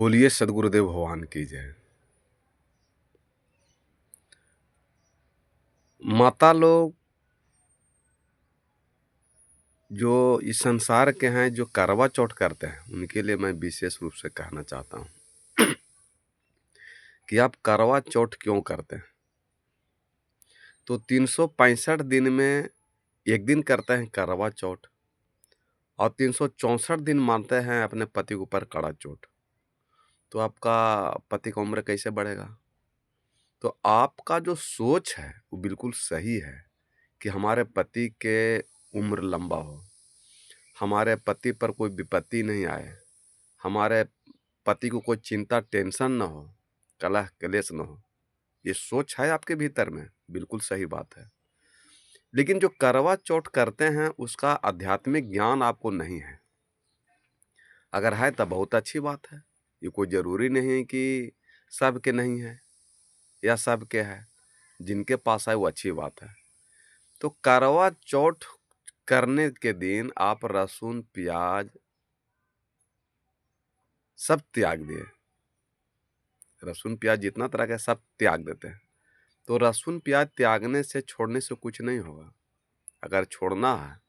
बोलिए सदगुरुदेव भगवान की जय। माता लोग जो इस संसार के हैं, जो करवा चौथ करते हैं, उनके लिए मैं विशेष रूप से कहना चाहता हूँ कि आप करवा चौथ क्यों करते हैं। तो 365 दिन में एक दिन करते हैं करवा चौथ और 364 दिन मानते हैं अपने पति के ऊपर कड़ा चौथ। तो आपका पति का उम्र कैसे बढ़ेगा? तो आपका जो सोच है वो बिल्कुल सही है कि हमारे पति के उम्र लंबा हो, हमारे पति पर कोई विपत्ति नहीं आए, हमारे पति को कोई चिंता टेंशन ना हो, कलह कलेश ना हो। ये सोच है आपके भीतर में, बिल्कुल सही बात है। लेकिन जो करवा चौथ करते हैं उसका आध्यात्मिक ज्ञान आपको नहीं है। अगर है तो बहुत अच्छी बात है। ये कोई ज़रूरी नहीं है कि सबके नहीं है या सबके है। जिनके पास है वो अच्छी बात है। तो करवा चौथ करने के दिन आप लहसुन प्याज सब त्याग दिए। लहसुन प्याज जितना तरह का सब त्याग देते हैं। तो लहसुन प्याज त्यागने से छोड़ने से कुछ नहीं होगा। अगर छोड़ना है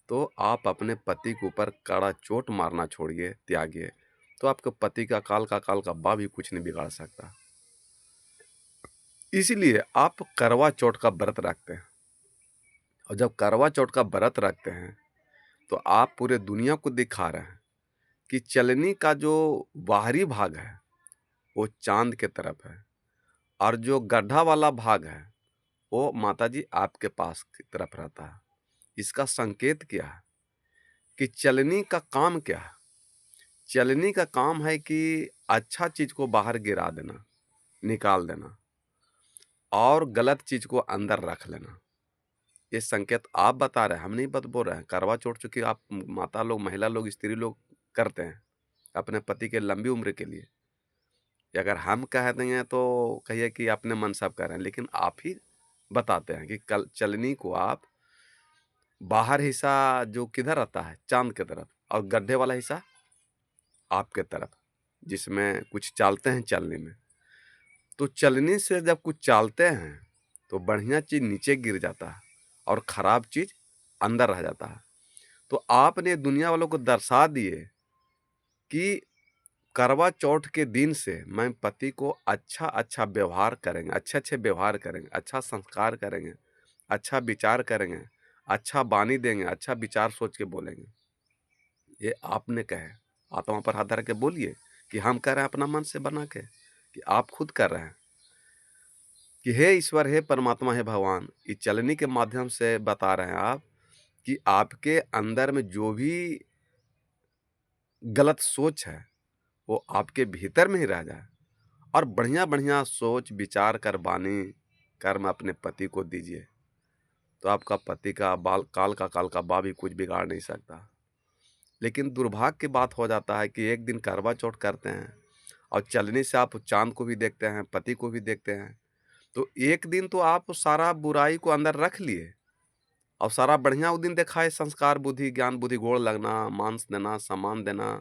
तो आप अपने पति के ऊपर कड़ा चोट मारना छोड़िए, त्यागिए। तो आपके पति का काल का बा भी कुछ नहीं बिगाड़ सकता। इसीलिए आप करवा चौथ का व्रत रखते हैं। और जब करवा चौथ का व्रत रखते हैं तो आप पूरे दुनिया को दिखा रहे हैं कि चलनी का जो बाहरी भाग है वो चांद के तरफ है और जो गड्ढा वाला भाग है वो माताजी आपके पास की तरफ रहता है। इसका संकेत क्या है कि चलनी का काम क्या है? चलनी का काम है कि अच्छा चीज को बाहर गिरा देना, निकाल देना और गलत चीज को अंदर रख लेना। ये संकेत आप बता रहे हैं, हम नहीं बोल रहे हैं। करवा चौथ चूंकि आप माता लोग, महिला लोग, स्त्री लोग करते हैं अपने पति के लंबी उम्र के लिए। अगर हम कह देंगे तो कहिए कि अपने मन सब कर रहे हैं, लेकिन आप ही बताते हैं कि कल चलनी को आप बाहर हिस्सा जो किधर रहता है चांद के तरफ और गड्ढे वाला हिस्सा आपके तरफ, जिसमें कुछ चालते हैं चलने में। तो चलनी से जब कुछ चालते हैं तो बढ़िया चीज नीचे गिर जाता है और खराब चीज अंदर रह जाता है। तो आपने दुनिया वालों को दर्शा दिए कि करवा चौथ के दिन से मैं पति को अच्छा व्यवहार करेंगे, अच्छे व्यवहार करेंगे, अच्छा संस्कार करेंगे, अच्छा विचार करेंगे, अच्छा वाणी देंगे, अच्छा विचार सोच के बोलेंगे। ये आपने कहे, आत्मा पर हाथ धर के बोलिए कि हम कह रहे हैं अपना मन से बना के, कि आप खुद कर रहे हैं कि हे ईश्वर, हे परमात्मा, हे भगवान। इस चलनी के माध्यम से बता रहे हैं आप कि आपके अंदर में जो भी गलत सोच है वो आपके भीतर में ही रह जाए और बढ़िया सोच विचार कर वाणी कर्म अपने पति को दीजिए। तो आपका पति का काल का बा भी कुछ बिगाड़ नहीं सकता। लेकिन दुर्भाग्य की बात हो जाता है कि एक दिन करवा चौथ करते हैं और चलने से आप चांद को भी देखते हैं, पति को भी देखते हैं। तो एक दिन तो आप सारा बुराई को अंदर रख लिए और सारा बढ़िया वो दिन दिखाए, संस्कार बुद्धि ज्ञान बुद्धि, गोड़ लगना, मांस देना, सामान देना,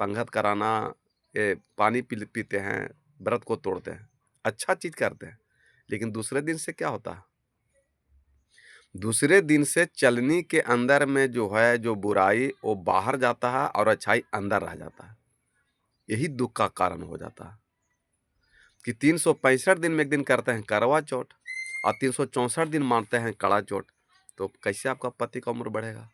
पंगत कराना, ये पानी पीते हैं, व्रत को तोड़ते हैं, अच्छा चीज करते हैं। लेकिन दूसरे दिन से क्या होता है? दूसरे दिन से चलनी के अंदर में जो है जो बुराई वो बाहर जाता है और अच्छाई अंदर रह जाता है। यही दुख का कारण हो जाता है कि 365 दिन में एक दिन करते हैं करवा चौथ और 364 दिन मानते हैं कड़ा चौथ। तो कैसे आपका पति का उम्र बढ़ेगा?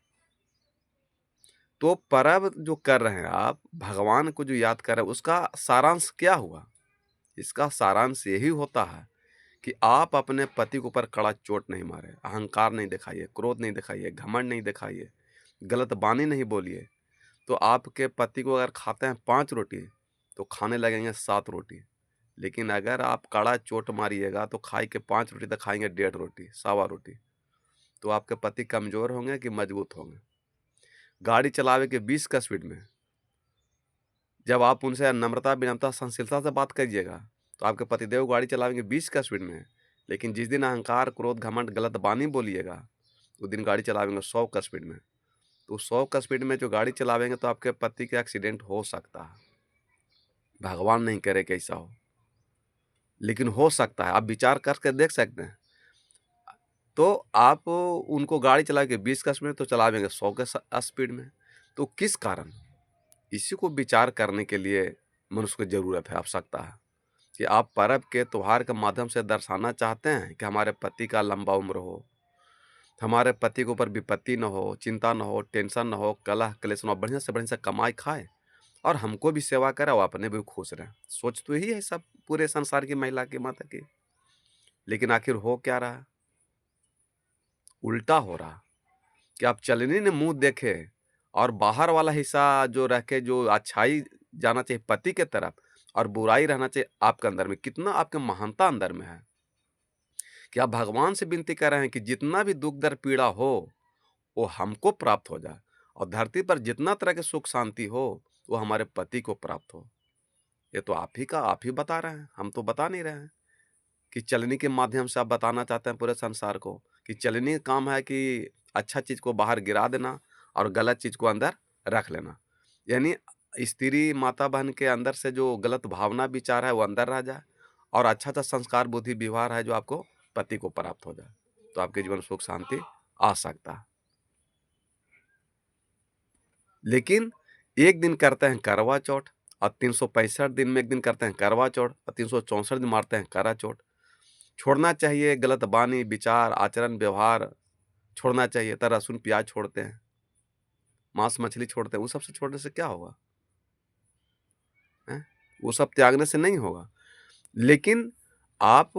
तो पर्व जो कर रहे हैं आप, भगवान को जो याद कर रहे हैं, उसका सारांश क्या हुआ? इसका सारांश यही होता है कि आप अपने पति के ऊपर कड़ा चोट नहीं मारे, अहंकार नहीं दिखाइए, क्रोध नहीं दिखाइए, घमंड नहीं दिखाइए, गलत बानी नहीं बोलिए। तो आपके पति को अगर खाते हैं 5 रोटी तो खाने लगेंगे 7 रोटी। लेकिन अगर आप कड़ा चोट मारिएगा तो खाई के 5 रोटी तो खाएंगे 1.5 रोटी, सवा रोटी। तो आपके पति कमजोर होंगे कि मजबूत होंगे? गाड़ी चलावे के 20 का स्पीड में जब आप उनसे नम्रता विनम्रता सहनशीलता से बात करिएगा तो आपके पतिदेव गाड़ी चलाएंगे 20 का स्पीड में। लेकिन जिस दिन अहंकार क्रोध घमंड गलत बानी बोलिएगा उस दिन गाड़ी चलावेंगे 100 का स्पीड में। तो 100 का स्पीड में जो गाड़ी चलावेंगे तो आपके पति का एक्सीडेंट हो सकता है। भगवान नहीं करे कि ऐसा हो, लेकिन हो सकता है। आप विचार करके देख सकते हैं। तो आप उनको गाड़ी चला के 20 का स्पीड तो चलावेंगे 100 के स्पीड में। तो किस कारण? इसी को विचार करने के लिए मनुष्य को ज़रूरत है, आवश्यकता है कि आप पर्व के त्योहार के माध्यम से दर्शाना चाहते हैं कि हमारे पति का लंबा उम्र हो, हमारे पति के ऊपर विपत्ति न हो, चिंता न हो, टेंशन न हो, कलह क्लेश न हो, बढ़िया से कमाई खाए और हमको भी सेवा करे और अपने भी खुश रहें। सोच तो यही है सब पूरे संसार की महिला की, माता की। लेकिन आखिर हो क्या रहा? उल्टा हो रहा कि आप चलनी ने मुँह देखे और बाहर वाला हिस्सा जो रह के जो अच्छाई जाना चाहिए पति के तरफ और बुराई रहना चाहिए आपके अंदर में। कितना आपके महानता अंदर में है कि आप भगवान से विनती कर रहे हैं कि जितना भी दुःख दर्द पीड़ा हो, वो हमको प्राप्त हो जाए और धरती पर जितना तरह के सुख शांति हो, वो हमारे पति को प्राप्त हो। ये तो आप ही बता रहे हैं, हम तो बता नहीं रहे हैं। कि चलनी के माध्यम से आप बताना चाहते हैं पूरे संसार को कि चलनी का काम है कि अच्छा चीज़ को बाहर गिरा देना और गलत चीज़ को अंदर रख लेना। यानी स्त्री माता बहन के अंदर से जो गलत भावना विचार है वो अंदर रह जाए और अच्छा-अच्छा संस्कार बुद्धि व्यवहार है जो आपको पति को प्राप्त हो जाए। तो आपके जीवन में सुख शांति आ सकता है। लेकिन एक दिन करते हैं करवा चौथ और 365 दिन में एक दिन करते हैं करवा चौथ और 364 दिन मारते हैं करा चौथ। छोड़ना चाहिए गलत वाणी, विचार, आचरण, व्यवहार छोड़ना चाहिए। तो लहसुन, प्याज छोड़ते हैं, मांस, मछली छोड़ते हैं, वो सब से छोड़ने से क्या होगा? हैं? वो सब त्यागने से नहीं होगा। लेकिन आप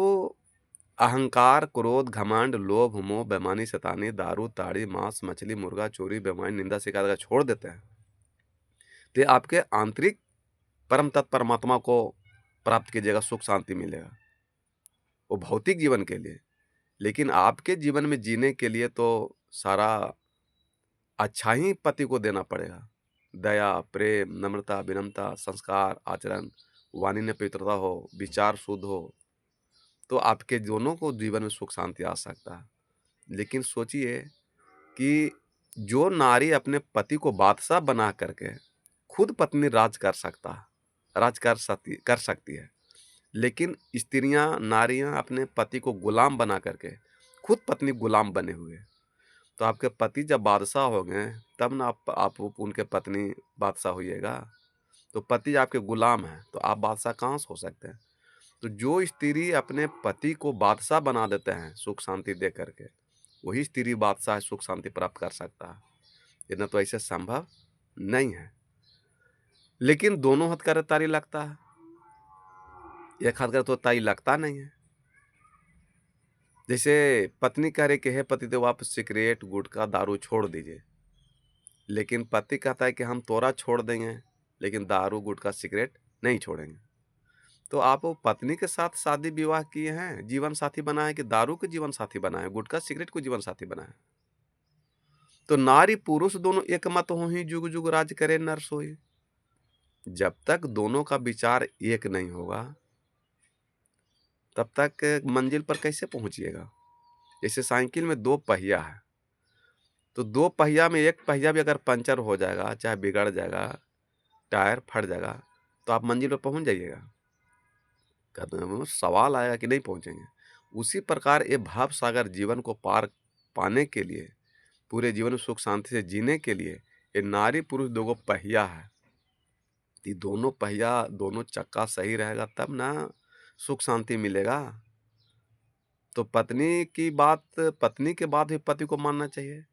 अहंकार, क्रोध, घमंड, लोभ, मोह, बेईमानी, शैतानी, दारू, ताड़ी, मांस, मछली, मुर्गा, चोरी, बेईमानी, निंदा, शिकायत अगर छोड़ देते हैं, तो ये आपके आंतरिक परम तत्व परमात्मा को प्राप्त कीजिएगा, सुख शांति मिलेगा। वो भौतिक जीवन के लिए। लेकिन आपके जीवन में जीने के लिए तो सारा अच्छा ही पति को देना पड़ेगा। दया, प्रेम, नम्रता, विनम्रता, संस्कार, आचरण, वाणी में पवित्रता हो, विचार शुद्ध हो, तो आपके दोनों को जीवन में सुख शांति आ सकता है। लेकिन सोचिए कि जो नारी अपने पति को बादशाह बना करके खुद पत्नी राज कर सकती है। लेकिन स्त्रियां, नारियां अपने पति को गुलाम बना करके खुद पत्नी गुलाम बने हुए। तो आपके पति जब बादशाह हो गए तब ना आप उनके पत्नी बादशाह होइएगा। तो पति आपके गुलाम हैं तो आप बादशाह कहाँ से हो सकते हैं? तो जो स्त्री अपने पति को बादशाह बना देते हैं सुख शांति दे करके, वही स्त्री बादशाह सुख शांति प्राप्त कर सकता है। इतना तो ऐसे संभव नहीं है। लेकिन दोनों हाथ करे ताली लगता है, एक हाथ करे तो ताली लगता नहीं है। जैसे पत्नी कह रही कि हे पतिदेव आप सिगरेट, गुटखा, दारू छोड़ दीजिए। लेकिन पति कहता है कि हम तोरा छोड़ देंगे, लेकिन दारू, गुटखा, सिगरेट नहीं छोड़ेंगे। तो आप वो पत्नी के साथ शादी विवाह किए हैं, जीवन साथी बनाए कि दारू को जीवन साथी बनाए, गुटखा, सिगरेट को जीवन साथी बनाए? तो नारी पुरुष दोनों एक मत होहि, जुग जुग राज करे नर सोई। जब तक दोनों का विचार एक नहीं होगा, तब तक मंजिल पर कैसे पहुंचिएगा? जैसे साइकिल में दो पहिया है, तो दो पहिया में एक पहिया भी अगर पंचर हो जाएगा, चाहे बिगड़ जाएगा, टायर फट जाएगा, तो आप मंजिल पर पहुंच जाइएगा? सवाल आएगा कि नहीं पहुंचेंगे। उसी प्रकार ये भाव सागर जीवन को पार पाने के लिए, पूरे जीवन में सुख शांति से जीने के लिए, ये नारी पुरुष दोनों पहिया है। ये दोनों पहिया, दोनों चक्का सही रहेगा तब ना सुख शांति मिलेगा। तो पत्नी के बात भी पति को मानना चाहिए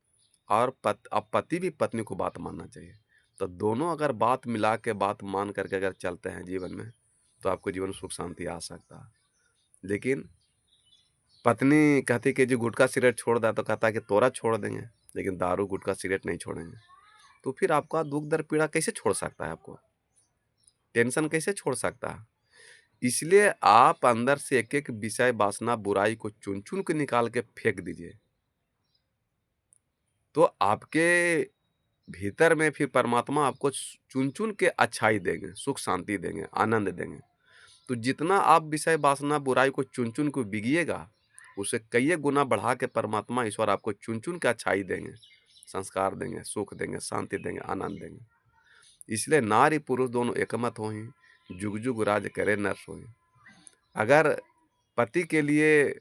और अब पति भी पत्नी को बात मानना चाहिए। तो दोनों अगर बात मिला के बात मान करके अगर चलते हैं जीवन में, तो आपको जीवन में सुख शांति आ सकता है। लेकिन पत्नी कहती कि जी गुटखा सिगरेट छोड़ दे, तो कहता है कि तोरा छोड़ देंगे, लेकिन दारू गुटखा सिगरेट नहीं छोड़ेंगे। तो फिर आपका दुख दर्द पीड़ा कैसे छोड़ सकता है? आपको टेंशन कैसे छोड़ सकता है? इसलिए आप अंदर से एक एक विषय वासना बुराई को चुन चुन के निकाल के फेंक दीजिए। तो आपके भीतर में फिर परमात्मा आपको चुन चुन के अच्छाई देंगे, सुख शांति देंगे, आनंद देंगे। तो जितना आप विषय वासना बुराई को चुन चुन के बिगिएगा, उसे कई गुना बढ़ा के परमात्मा ईश्वर आपको चुन चुन के अच्छाई देंगे, संस्कार देंगे, सुख देंगे, शांति देंगे, आनंद देंगे। इसलिए नारी पुरुष दोनों एकमत हों ही, जुग जुग राज करे नर सोई। अगर पति के लिए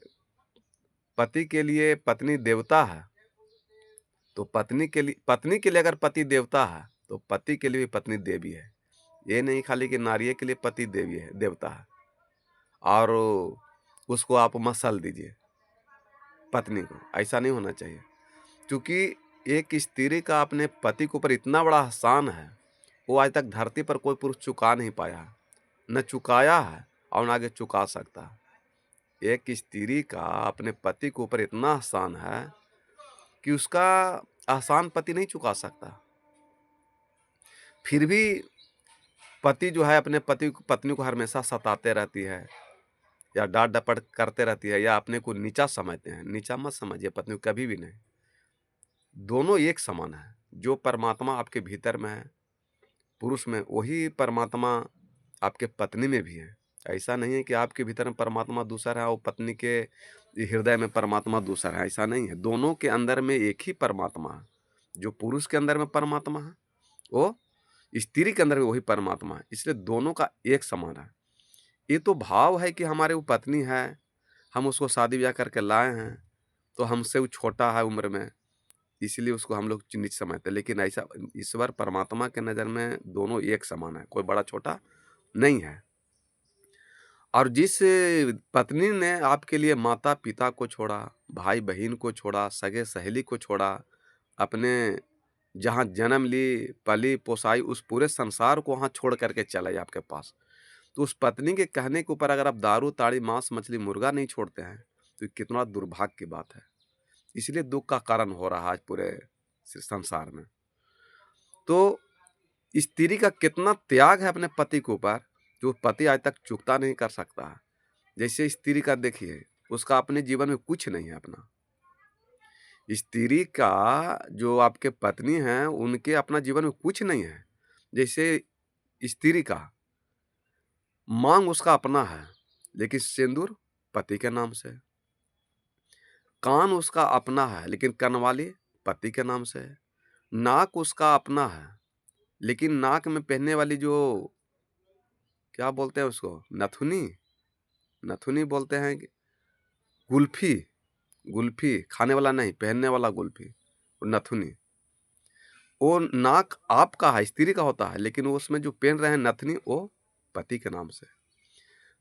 पति के लिए पत्नी देवता है, तो पत्नी के लिए अगर पति देवता है, तो पति के लिए भी पत्नी देवी है। ये नहीं खाली कि नारी के लिए पति देवी है, देवता है, और उसको आप मसल दीजिए पत्नी को, ऐसा नहीं होना चाहिए। क्योंकि एक स्त्री का अपने पति के ऊपर इतना बड़ा एहसान है, वो आज तक धरती पर कोई पुरुष चुका नहीं पाया, न चुकाया है और न आगे चुका सकता है। एक स्त्री का अपने पति के ऊपर इतना एहसान है कि उसका एहसान पति नहीं चुका सकता। फिर भी पति जो है अपने पत्नी को हमेशा सताते रहती है, या डांट डपट करते रहती है, या अपने को नीचा समझते हैं। नीचा मत समझिए पत्नी को, कभी भी नहीं। दोनों एक समान है। जो परमात्मा आपके भीतर में है, पुरुष में, वही परमात्मा आपके पत्नी में भी है। ऐसा नहीं है कि आपके भीतर में परमात्मा दूसरा है और पत्नी के हृदय में परमात्मा दूसरा है, ऐसा नहीं है। दोनों के अंदर में एक ही परमात्मा है। जो पुरुष के अंदर में परमात्मा है, वो स्त्री के अंदर में वही परमात्मा है। इसलिए दोनों का एक समान है। ये तो भाव है कि हमारे वो पत्नी है, हम उसको शादी ब्याह करके लाए हैं, तो हमसे वो छोटा है उम्र में, इसलिए उसको हम लोग नीच समझते हैं। लेकिन ऐसा ईश्वर परमात्मा के नज़र में दोनों एक समान है, कोई बड़ा छोटा नहीं है। और जिस पत्नी ने आपके लिए माता पिता को छोड़ा, भाई बहन को छोड़ा, सगे सहेली को छोड़ा, अपने जहाँ जन्म ली, पली पोसाई, उस पूरे संसार को वहाँ छोड़ करके चला आपके पास, तो उस पत्नी के कहने के ऊपर अगर आप दारू ताड़ी मांस मछली मुर्गा नहीं छोड़ते हैं, तो ये कितना दुर्भाग्य की बात है। इसलिए दुख का कारण हो रहा है आज पूरे संसार में। तो स्त्री का कितना त्याग है अपने पति के ऊपर, जो पति आज तक चुकता नहीं कर सकता है। जैसे स्त्री का देखिए, उसका अपने जीवन में कुछ नहीं है अपना। स्त्री का जो आपके पत्नी हैं, उनके अपना जीवन में कुछ नहीं है। जैसे स्त्री का मांग उसका अपना है, लेकिन सिंदूर पति के नाम से। कान उसका अपना है, लेकिन कनवाली पति के नाम से है। नाक उसका अपना है, लेकिन नाक में पहनने वाली जो, क्या बोलते हैं उसको, नथुनी, नथुनी बोलते हैं कि गुल्फी, गुल्फी खाने वाला नहीं, पहनने वाला गुल्फी, नथुनी, वो नाक आपका है, स्त्री का होता है, लेकिन वो उसमें जो पहन रहे हैं नथनी, वो पति के नाम से।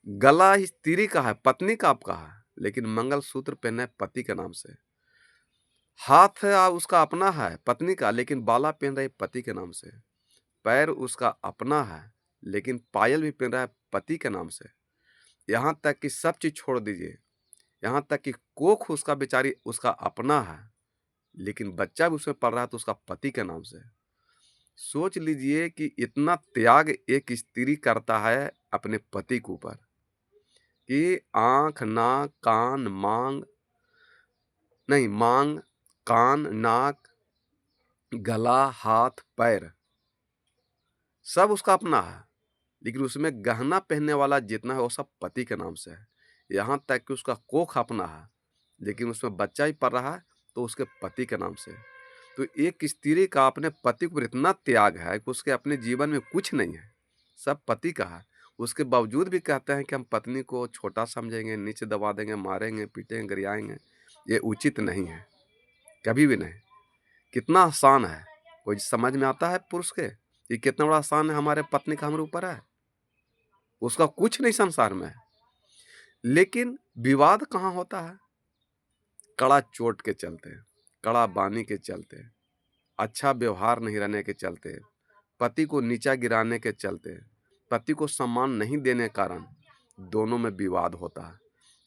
गला स्त्री का है, पत्नी का आपका है, लेकिन मंगलसूत्र पहने पति के नाम से। हाथ उसका अपना है, पत्नी का, लेकिन बाला पहन रहे पति के नाम से। पैर उसका अपना है, लेकिन पायल भी पहन रहा है पति के नाम से। यहाँ तक कि सब चीज छोड़ दीजिए, यहाँ तक कि कोख उसका बेचारी उसका अपना है, लेकिन बच्चा भी उसमें पढ़ रहा है तो उसका पति के नाम से। सोच लीजिए कि इतना त्याग एक स्त्री करता है अपने पति के ऊपर, कि आंख नाक कान मांग नहीं, मांग कान नाक गला हाथ पैर सब उसका अपना है, लेकिन उसमें गहना पहनने वाला जितना है वो सब पति के नाम से है। यहाँ तक कि उसका कोख अपना है, लेकिन उसमें बच्चा ही पड़ रहा है तो उसके पति के नाम से। तो एक स्त्री का अपने पति के ऊपर इतना त्याग है कि उसके अपने जीवन में कुछ नहीं है, सब पति का है। उसके बावजूद भी कहते हैं कि हम पत्नी को छोटा समझेंगे, नीचे दबा देंगे, मारेंगे पीटेंगे गरियाएंगे। ये उचित नहीं है, कभी भी नहीं। कितना आसान है, कोई समझ में आता है पुरुष के, ये कितना बड़ा आसान है हमारे पत्नी का हमारे ऊपर है, उसका कुछ नहीं संसार में है। लेकिन विवाद कहाँ होता है, कड़ा चोट के चलते, कड़ा बानी के चलते, अच्छा व्यवहार नहीं रहने के चलते, पति को नीचा गिराने के चलते, पति को सम्मान नहीं देने के कारण दोनों में विवाद होता है।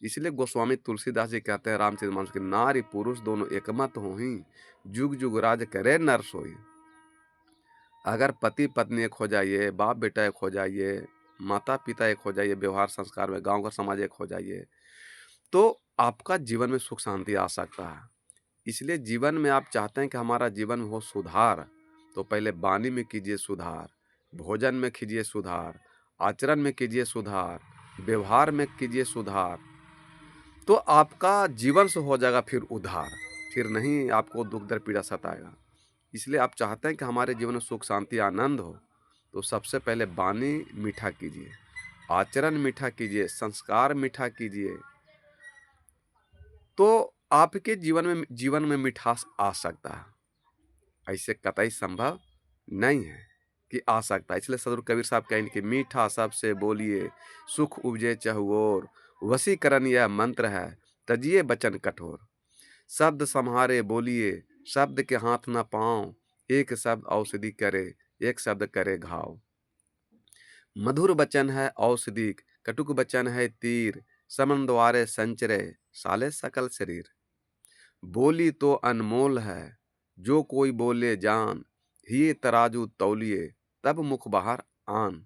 इसलिए गोस्वामी तुलसीदास जी कहते हैं रामचरितमानस के, नारी पुरुष दोनों एकमत होही, जुग जुग राज करे नर सोई। अगर पति पत्नी एक हो जाइए, बाप बेटा एक हो जाइए, माता पिता एक हो जाइए, व्यवहार संस्कार में गांव का समाज एक हो जाइए, तो आपका जीवन में सुख शांति आ सकता है। इसलिए जीवन में आप चाहते हैं कि हमारा जीवन में हो सुधार, तो पहले वाणी में कीजिए सुधार, भोजन में कीजिए सुधार, आचरण में कीजिए सुधार, व्यवहार में कीजिए सुधार, तो आपका जीवन से हो जाएगा फिर उद्धार, फिर नहीं आपको दुख दर्द पीड़ा सताएगा। इसलिए आप चाहते हैं कि हमारे जीवन में सुख शांति आनंद हो, तो सबसे पहले वाणी मीठा कीजिए, आचरण मीठा कीजिए, संस्कार मीठा कीजिए, तो आपके जीवन में मिठास आ सकता है। ऐसे कतई संभव नहीं है कि आ सकता है। इसलिए सदगुरु कबीर साहब कहें कि मीठा सबसे बोलिए, सुख उपजे चहुओर, वशीकरण यह मंत्र है, तजिए बचन कठोर। शब्द सम्हारे बोलिए, शब्द के हाथ न पाँव, एक शब्द औषधि करे, एक शब्द करे घाव। मधुर बचन है औषधि, कटुक बचन है तीर, समन द्वारे संचरे, साले सकल शरीर। बोली तो अनमोल है, जो कोई बोले जान, ही तराजू तौलिए, तब मुख बाहर आन।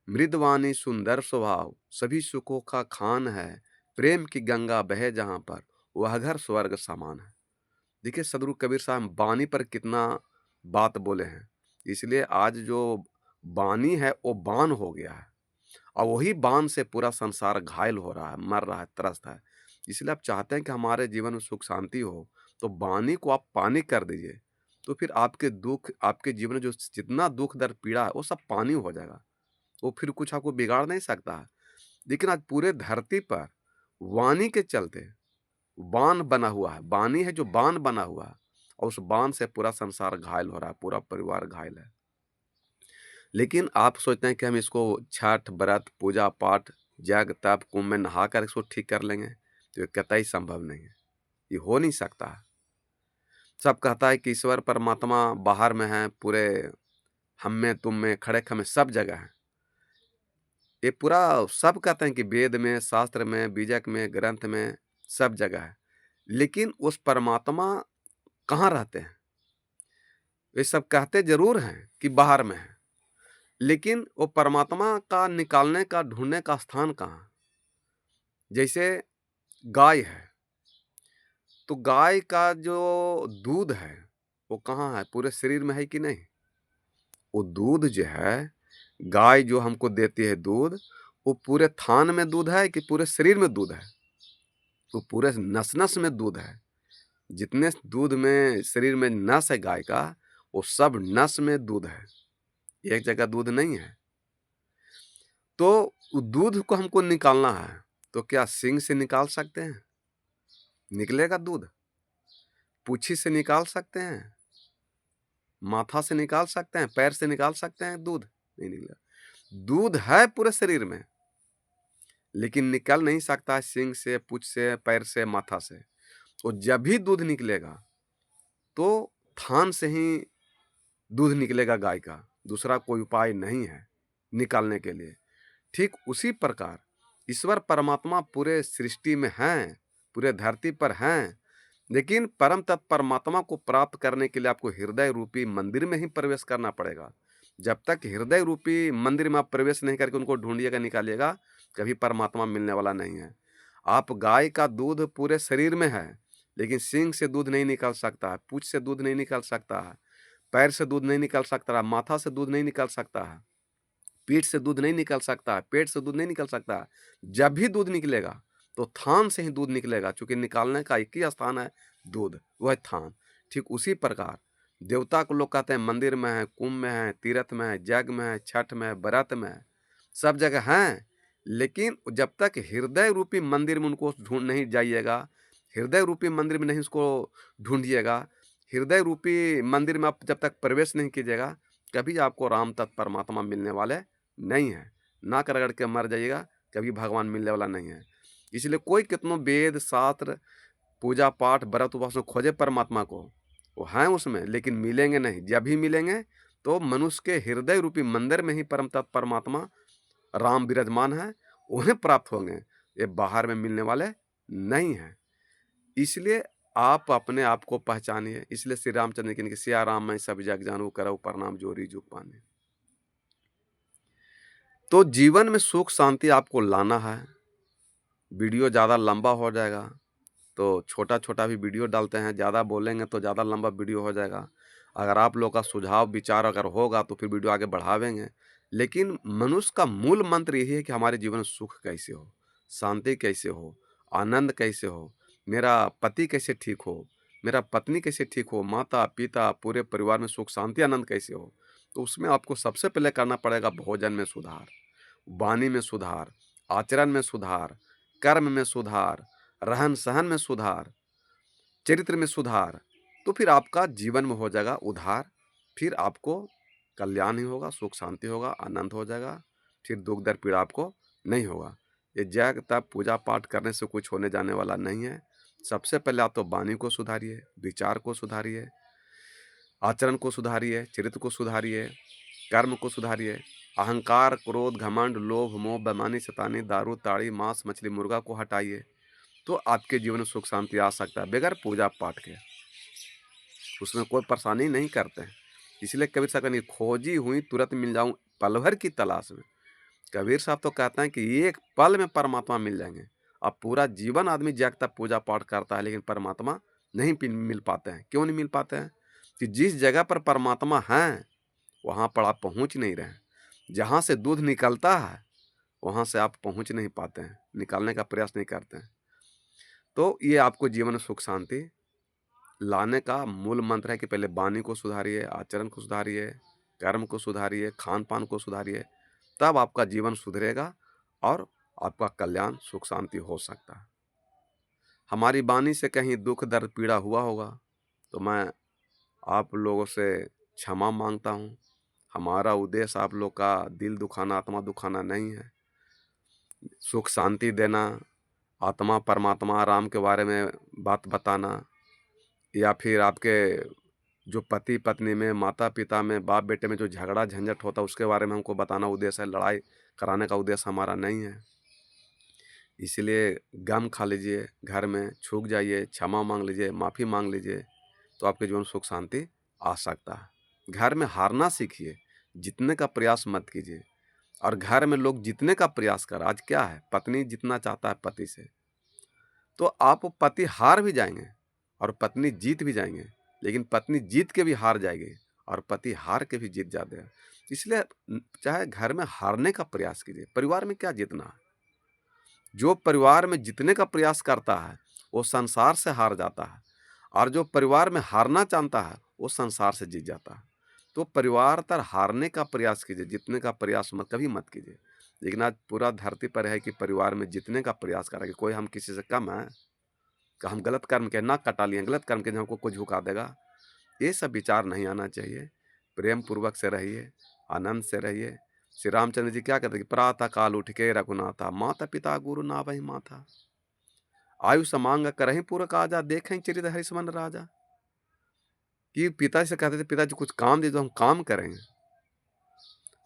मृदवानी सुंदर स्वभाव, सभी सुखों का खान है, प्रेम की गंगा बहे जहां पर, वह घर स्वर्ग समान है। देखिए सदगुरु कबीर साहब वाणी पर कितना बात बोले हैं। इसलिए आज जो वाणी है वो बान हो गया है, और वही बान से पूरा संसार घायल हो रहा है, मर रहा है, त्रस्त है। इसलिए आप चाहते हैं कि हमारे जीवन में सुख शांति हो, तो वाणी को आप पानी कर दीजिए, तो फिर आपके दुख, आपके जीवन में जो जितना दुख दर्द पीड़ा है वो सब पानी हो जाएगा। वो फिर कुछ आपको बिगाड़ नहीं सकता है। लेकिन आज पूरे धरती पर वाणी के चलते बान बना हुआ है, वाणी है जो बान बना हुआ है, और उस बान से पूरा संसार घायल हो रहा है, पूरा परिवार घायल है। लेकिन आप सोचते हैं कि हम इसको छठ, व्रत, पूजा पाठ, जग तप, कुंभ में नहाकर इसको ठीक कर लेंगे, तो ये कतई संभव नहीं है, ये हो नहीं सकता है। सब कहता है कि ईश्वर परमात्मा बाहर में है, पूरे हम में, तुम में, खड़े खमे सब जगह है। ये पूरा सब कहते हैं कि वेद में, शास्त्र में, बीजक में, ग्रंथ में, सब जगह है। लेकिन उस परमात्मा कहाँ रहते हैं? ये सब कहते जरूर हैं कि बाहर में है, लेकिन वो परमात्मा का निकालने का, ढूंढने का स्थान कहाँ? जैसे गाय है, तो गाय का जो दूध है वो कहाँ है? पूरे शरीर में है कि नहीं? वो दूध जो है, गाय जो हमको देती है दूध, वो पूरे थान में दूध है कि पूरे शरीर में दूध है? वो पूरे नस नस में दूध है। जितने दूध में शरीर में नस है गाय का, वो सब नस में दूध है, एक जगह दूध नहीं है। तो दूध को हमको निकालना है, तो क्या सींग से निकाल सकते हैं? निकलेगा दूध? पूंछी से निकाल सकते हैं? माथा से निकाल सकते हैं? पैर से निकाल सकते हैं दूध? नहीं निकलेगा। दूध है पूरे शरीर में, लेकिन निकल नहीं सकता है सींग से, पूंछ से, पैर से, माथा से। तो जब भी दूध निकलेगा तो थान से ही दूध निकलेगा गाय का, दूसरा कोई उपाय नहीं है निकालने के लिए। ठीक उसी प्रकार ईश्वर परमात्मा पूरे सृष्टि में हैं, पूरे धरती पर हैं, लेकिन परम तत्व परमात्मा को प्राप्त करने के लिए आपको हृदय रूपी मंदिर में ही प्रवेश करना पड़ेगा। जब तक हृदय रूपी मंदिर में आप प्रवेश नहीं करके उनको ढूंढिएगा, निकालिएगा, कभी परमात्मा मिलने वाला नहीं है। आप गाय का दूध पूरे शरीर में है, लेकिन सींग से दूध नहीं निकल सकता है, पूंछ से दूध नहीं निकल सकता है, पैर से दूध नहीं निकल सकता है, माथा से दूध नहीं निकल सकता है, पीठ से दूध नहीं निकल सकता है, पेट से दूध नहीं निकल सकता है। जब भी दूध निकलेगा तो थान से ही दूध निकलेगा, क्योंकि निकालने का एक ही स्थान है दूध, वह थान। ठीक उसी प्रकार देवता को लोग कहते हैं मंदिर में है, कुंभ में है, तीर्थ में है, यज्ञ में है, छठ में है, व्रत में है, सब जगह हैं। लेकिन जब तक हृदय रूपी मंदिर में उनको ढूंढ नहीं जाइएगा, हृदय रूपी मंदिर में नहीं उसको ढूंढिएगा, हृदय रूपी मंदिर में आप जब तक प्रवेश नहीं कीजिएगा, कभी आपको राम तत्व परमात्मा मिलने वाले नहीं है। नाक रगड़ के मर जाइएगा, कभी भगवान मिलने वाला नहीं है। इसलिए कोई कितनों वेद शास्त्र, पूजा पाठ, व्रत उपवास में खोजे परमात्मा को, वो हैं उसमें, लेकिन मिलेंगे नहीं। जब भी मिलेंगे तो मनुष्य के हृदय रूपी मंदिर में ही परम तत्व परमात्मा राम विराजमान है, उन्हें प्राप्त होंगे। ये बाहर में मिलने वाले नहीं हैं। इसलिए आप अपने आप को पहचानिए। इसलिए श्री रामचंद्र की सिया राम मैं सब जग जानू, करऊ प्रणाम जोरी जुग पाने। तो जीवन में सुख शांति आपको लाना है। वीडियो ज़्यादा लंबा हो जाएगा तो छोटा छोटा भी वीडियो डालते हैं, ज़्यादा बोलेंगे तो ज़्यादा लंबा वीडियो हो जाएगा। अगर आप लोग का सुझाव विचार अगर होगा तो फिर वीडियो आगे बढ़ावेंगे। लेकिन मनुष्य का मूल मंत्र यही है कि हमारे जीवन में सुख कैसे हो, शांति कैसे हो, आनंद कैसे हो, मेरा पति कैसे ठीक हो, मेरा पत्नी कैसे ठीक हो, माता पिता पूरे परिवार में सुख शांति आनंद कैसे हो। तो उसमें आपको सबसे पहले करना पड़ेगा भोजन में सुधार, वाणी में सुधार, आचरण में सुधार, कर्म में सुधार, रहन-सहन में सुधार, चरित्र में सुधार। तो फिर आपका जीवन में हो जाएगा उद्धार, फिर आपको कल्याण ही होगा, सुख शांति होगा, आनंद हो जाएगा, फिर दुःख दर्द पीड़ा आपको नहीं होगा। ये जग तप पूजा पाठ करने से कुछ होने जाने वाला नहीं है। सबसे पहले आप तो वाणी को सुधारिए, विचार को सुधारिए, आचरण को सुधारिए, चरित्र को सुधारिए, कर्म को सुधारिए। अहंकार, क्रोध, घमंड, लोभ, मोह, बेईमानी, शैतानी, दारू, ताड़ी, मांस, मछली, मुर्गा को हटाइए, तो आपके जीवन में सुख शांति आ सकता है बगैर पूजा पाठ के। उसमें कोई परेशानी नहीं करते हैं। इसलिए कबीर साहब कहते हैं, खोजी हुई तुरंत मिल जाऊं पल भर की तलाश में। कबीर साहब तो कहते हैं कि एक पल में परमात्मा मिल जाएंगे। अब पूरा जीवन आदमी जागता पूजा पाठ करता है, लेकिन परमात्मा नहीं मिल पाते हैं। क्यों नहीं मिल पाते हैं? कि जिस जगह पर परमात्मा हैं वहाँ पर आप पहुँच नहीं रहे हैं। जहाँ से दूध निकलता है वहाँ से आप पहुँच नहीं पाते हैं, निकालने का प्रयास नहीं करते हैं। तो ये आपको जीवन में सुख शांति लाने का मूल मंत्र है कि पहले वाणी को सुधारिए, आचरण को सुधारिए, कर्म को सुधारिए, खान-पान को सुधारिए, तब आपका जीवन सुधरेगा और आपका कल्याण, सुख शांति हो सकता है। हमारी वाणी से कहीं दुःख दर्द पीड़ा हुआ होगा, तो मैं आप लोगों से क्षमा माँगता हूँ। हमारा उद्देश्य आप लोग का दिल दुखाना, आत्मा दुखाना नहीं है। सुख शांति देना, आत्मा, परमात्मा, राम के बारे में बात बताना, या फिर आपके जो पति पत्नी में, माता पिता में, बाप बेटे में जो झगड़ा झंझट होता है उसके बारे में हमको बताना उद्देश्य है। लड़ाई कराने का उद्देश्य हमारा नहीं है। इसलिए गम खा लीजिए, घर में छूक जाइए, क्षमा मांग लीजिए, माफ़ी मांग लीजिए, तो आपके जीवन में सुख शांति आ सकता है। घर में हारना सीखिए, जीतने का प्रयास मत कीजिए। और घर में लोग जीतने का प्रयास कर, आज क्या है, पत्नी जीतना चाहता है पति से, तो आप पति हार भी जाएंगे और पत्नी जीत भी जाएंगे, लेकिन पत्नी जीत के भी हार जाएगी और पति हार के भी जीत जाते हैं। इसलिए चाहे घर में हारने का प्रयास कीजिए, परिवार में क्या जीतना है। जो परिवार में जीतने का प्रयास करता है वो संसार से हार जाता है, और जो परिवार में हारना चाहता है वो संसार से जीत जाता है। तो परिवार तर हारने का प्रयास कीजिए, जीतने का प्रयास मत कभी मत कीजिए। लेकिन आज पूरा धरती पर है कि परिवार में जीतने का प्रयास करेंगे, कोई हम किसी से कम है, कि हम गलत कर्म के नाक कटा लिए, गलत कर्म के हमको कोई झुका देगा, ये सब विचार नहीं आना चाहिए। प्रेम पूर्वक से रहिए, आनंद से रहिए। श्री रामचंद्र जी क्या कहते हैं कि प्रातः काल उठ के रघुनाथा, माता पिता गुरु नावहि माथा, आयु समांग करहि पुर काजा, देखें चरित हरिशमन राजा। कि पिता से कहते थे पिताजी कुछ काम दे तो हम काम करेंगे,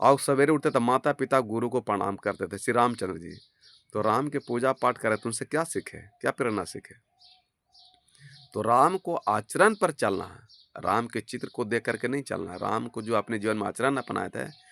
और सवेरे उठते तो माता पिता गुरु को प्रणाम करते थे। श्री रामचंद्र जी तो राम के पूजा पाठ करे, तो उनसे क्या सीखे, क्या प्रेरणा सीखे? तो राम को आचरण पर चलना है, राम के चित्र को देख करके नहीं चलना है। राम को जो अपने जीवन में आचरण अपनाए थे